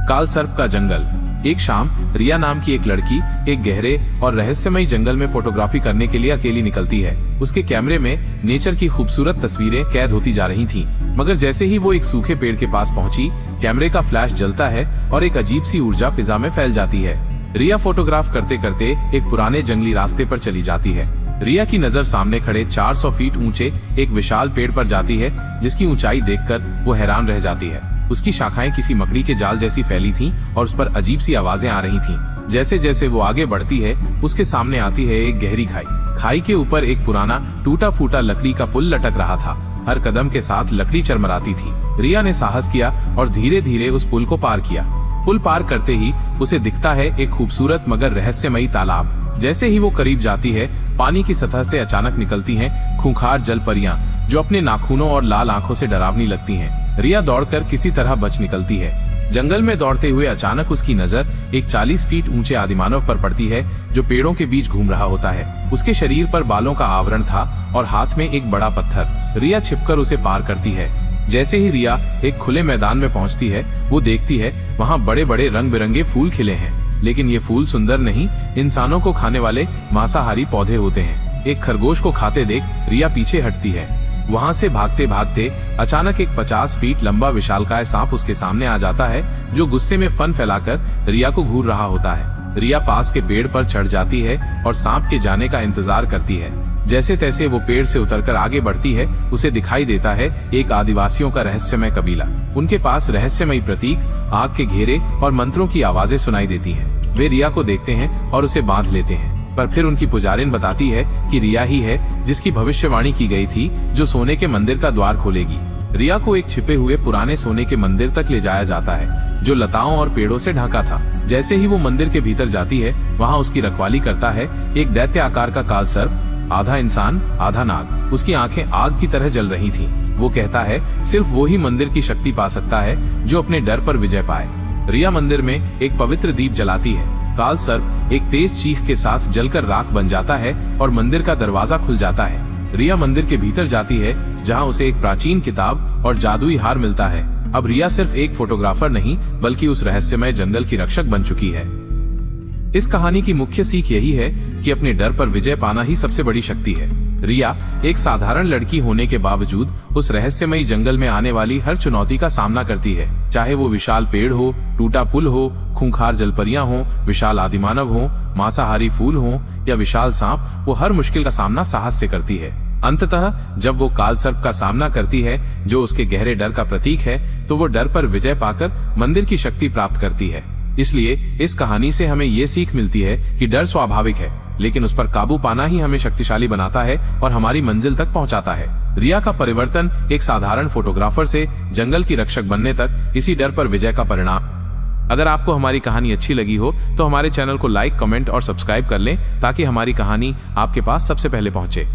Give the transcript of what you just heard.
काल सर्प का जंगल। एक शाम रिया नाम की एक लड़की एक गहरे और रहस्यमयी जंगल में फोटोग्राफी करने के लिए अकेली निकलती है। उसके कैमरे में नेचर की खूबसूरत तस्वीरें कैद होती जा रही थीं। मगर जैसे ही वो एक सूखे पेड़ के पास पहुंची, कैमरे का फ्लैश जलता है और एक अजीब सी ऊर्जा फिजा में फैल जाती है। रिया फोटोग्राफ करते करते एक पुराने जंगली रास्ते पर चली जाती है। रिया की नजर सामने खड़े 400 फीट ऊंचे एक विशाल पेड़ पर जाती है, जिसकी ऊंचाई देखकर वो हैरान रह जाती है। उसकी शाखाएं किसी मकड़ी के जाल जैसी फैली थीं और उस पर अजीब सी आवाजें आ रही थीं। जैसे जैसे वो आगे बढ़ती है, उसके सामने आती है एक गहरी खाई। खाई के ऊपर एक पुराना टूटा फूटा लकड़ी का पुल लटक रहा था। हर कदम के साथ लकड़ी चरमराती थी। रिया ने साहस किया और धीरे धीरे उस पुल को पार किया। पुल पार करते ही उसे दिखता है एक खूबसूरत मगर रहस्यमयी तालाब। जैसे ही वो करीब जाती है, पानी की सतह से अचानक निकलती हैं खूंखार जल परियां, जो अपने नाखूनों और लाल आंखों से डरावनी लगती हैं। रिया दौड़कर किसी तरह बच निकलती है। जंगल में दौड़ते हुए अचानक उसकी नजर एक 40 फीट ऊंचे आदिमानव पर पड़ती है, जो पेड़ों के बीच घूम रहा होता है। उसके शरीर पर बालों का आवरण था और हाथ में एक बड़ा पत्थर। रिया छिपकर उसे पार करती है। जैसे ही रिया एक खुले मैदान में पहुंचती है, वो देखती है वहाँ बड़े बड़े रंग बिरंगे फूल खिले हैं। लेकिन ये फूल सुंदर नहीं, इंसानों को खाने वाले मांसाहारी पौधे होते हैं। एक खरगोश को खाते देख रिया पीछे हटती है। वहाँ से भागते भागते अचानक एक 50 फीट लंबा विशालकाय सांप उसके सामने आ जाता है, जो गुस्से में फन फैलाकर रिया को घूर रहा होता है। रिया पास के पेड़ पर चढ़ जाती है और सांप के जाने का इंतजार करती है। जैसे तैसे वो पेड़ से उतरकर आगे बढ़ती है, उसे दिखाई देता है एक आदिवासियों का रहस्यमय कबीला। उनके पास रहस्यमयी प्रतीक, आग के घेरे और मंत्रों की आवाजें सुनाई देती हैं। वे रिया को देखते हैं और उसे बांध लेते हैं, पर फिर उनकी पुजारिन बताती है कि रिया ही है जिसकी भविष्यवाणी की गई थी, जो सोने के मंदिर का द्वार खोलेगी। रिया को एक छिपे हुए पुराने सोने के मंदिर तक ले जाया जाता है, जो लताओं और पेड़ों से ढका था। जैसे ही वो मंदिर के भीतर जाती है, वहाँ उसकी रखवाली करता है एक दैत्य आकार का काल सर्प, आधा इंसान आधा नाग। उसकी आंखें आग की तरह जल रही थीं। वो कहता है सिर्फ वो ही मंदिर की शक्ति पा सकता है जो अपने डर पर विजय पाए। रिया मंदिर में एक पवित्र दीप जलाती है। काल सर्प एक तेज चीख के साथ जलकर राख बन जाता है और मंदिर का दरवाजा खुल जाता है। रिया मंदिर के भीतर जाती है, जहां उसे एक प्राचीन किताब और जादुई हार मिलता है। अब रिया सिर्फ एक फोटोग्राफर नहीं, बल्कि उस रहस्यमय जंगल की रक्षक बन चुकी है। इस कहानी की मुख्य सीख यही है कि अपने डर पर विजय पाना ही सबसे बड़ी शक्ति है। रिया एक साधारण लड़की होने के बावजूद उस रहस्यमयी जंगल में आने वाली हर चुनौती का सामना करती है। चाहे वो विशाल पेड़ हो, टूटा पुल हो, खूंखार जलपरियां हो, विशाल आदिमानव हो, मांसाहारी फूल हो या विशाल सांप, वो हर मुश्किल का सामना साहस से करती है। अंततः जब वो काल सर्प का सामना करती है, जो उसके गहरे डर का प्रतीक है, तो वो डर पर विजय पाकर मंदिर की शक्ति प्राप्त करती है। इसलिए इस कहानी से हमें ये सीख मिलती है कि डर स्वाभाविक है, लेकिन उस पर काबू पाना ही हमें शक्तिशाली बनाता है और हमारी मंजिल तक पहुंचाता है। रिया का परिवर्तन एक साधारण फोटोग्राफर से जंगल की रक्षक बनने तक इसी डर पर विजय का परिणाम। अगर आपको हमारी कहानी अच्छी लगी हो तो हमारे चैनल को लाइक, कमेंट और सब्सक्राइब कर लें, ताकि हमारी कहानी आपके पास सबसे पहले पहुंचे।